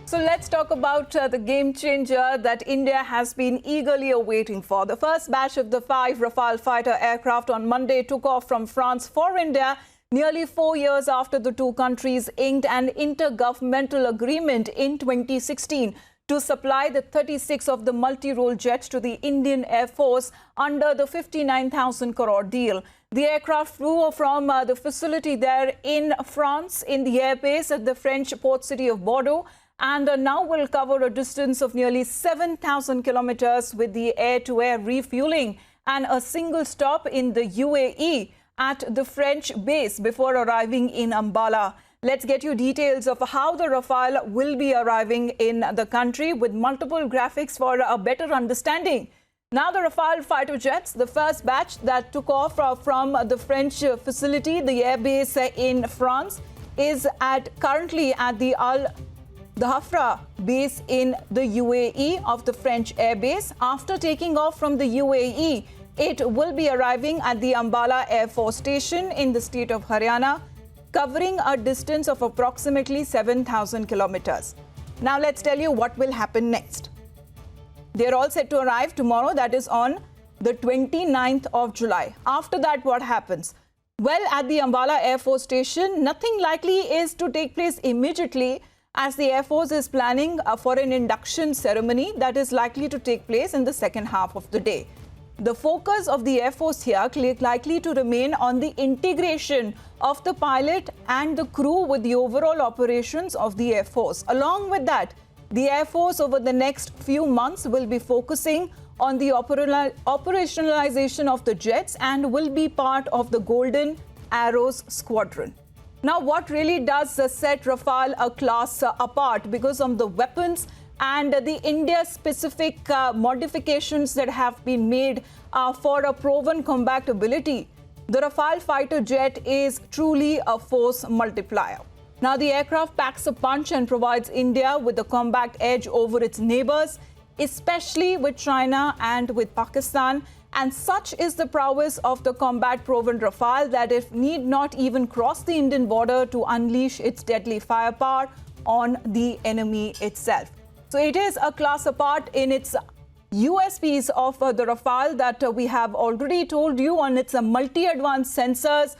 So let's talk about the game changer that India has been eagerly awaiting for. The first batch of the 5 Rafale fighter aircraft on Monday took off from France for India, nearly 4 years after the two countries inked an intergovernmental agreement in 2016 to supply the 36 of the multi-role jets to the Indian Air Force under the 59,000 crore deal. The aircraft flew from the facility there in France in the airbase at the French port city of Bordeaux, and now will cover a distance of nearly 7,000 kilometers with the air-to-air refueling and a single stop in the UAE at the French base before arriving in Ambala. Let's get you details of how the Rafale will be arriving in the country with multiple graphics for a better understanding. Now, the Rafale fighter jets, the first batch that took off from the French facility, the airbase in France, is currently at the Hafra base in the UAE of the French airbase. After taking off from the UAE, it will be arriving at the Ambala Air Force Station in the state of Haryana, covering a distance of approximately 7,000 kilometers. Now, let's tell you what will happen next. They're all set to arrive tomorrow, that is on the 29th of July. After that, what happens? Well, at the Ambala Air Force Station, nothing likely is to take place immediately, as the Air Force is planning for an induction ceremony that is likely to take place in the second half of the day. The focus of the Air Force here likely to remain on the integration of the pilot and the crew with the overall operations of the Air Force. Along with that, the Air Force over the next few months will be focusing on the operationalization of the jets and will be part of the Golden Arrows Squadron. Now, what really does set Rafale a class apart because of the weapons and the India-specific modifications that have been made for a proven combat ability? The Rafale fighter jet is truly a force multiplier. Now, the aircraft packs a punch and provides India with a combat edge over its neighbors, especially with China and with Pakistan. And such is the prowess of the combat-proven Rafale that it need not even cross the Indian border to unleash its deadly firepower on the enemy itself. So it is a class apart in its USPs of the Rafale that we have already told you on its multi-advanced sensors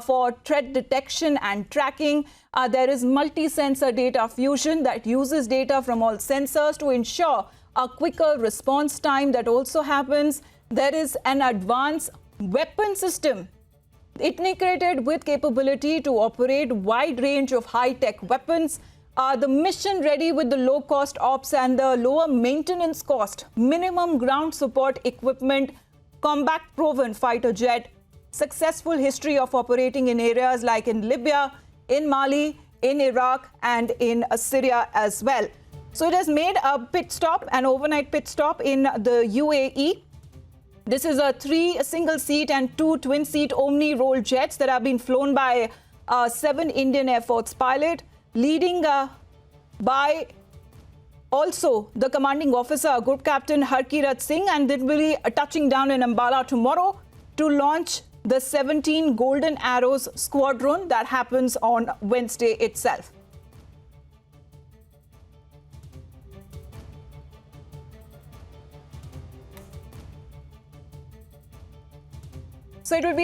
for threat detection and tracking. There is multi-sensor data fusion that uses data from all sensors to ensure a quicker response time that also happens. There is an advanced weapon system integrated with capability to operate wide range of high-tech weapons. The mission ready with the low-cost ops and the lower maintenance cost, minimum ground support equipment, combat-proven fighter jet, successful history of operating in areas like in Libya, in Mali, in Iraq, and in Syria as well. So it has made a pit stop, an overnight pit stop in the UAE. This is a 3 single-seat and 2 twin-seat Omni-roll jets that have been flown by 7 Indian Air Force pilots, leading by also the commanding officer, Group Captain Harkirat Singh, and they will be touching down in Ambala tomorrow to launch the 17 Golden Arrows Squadron that happens on Wednesday itself. So it will be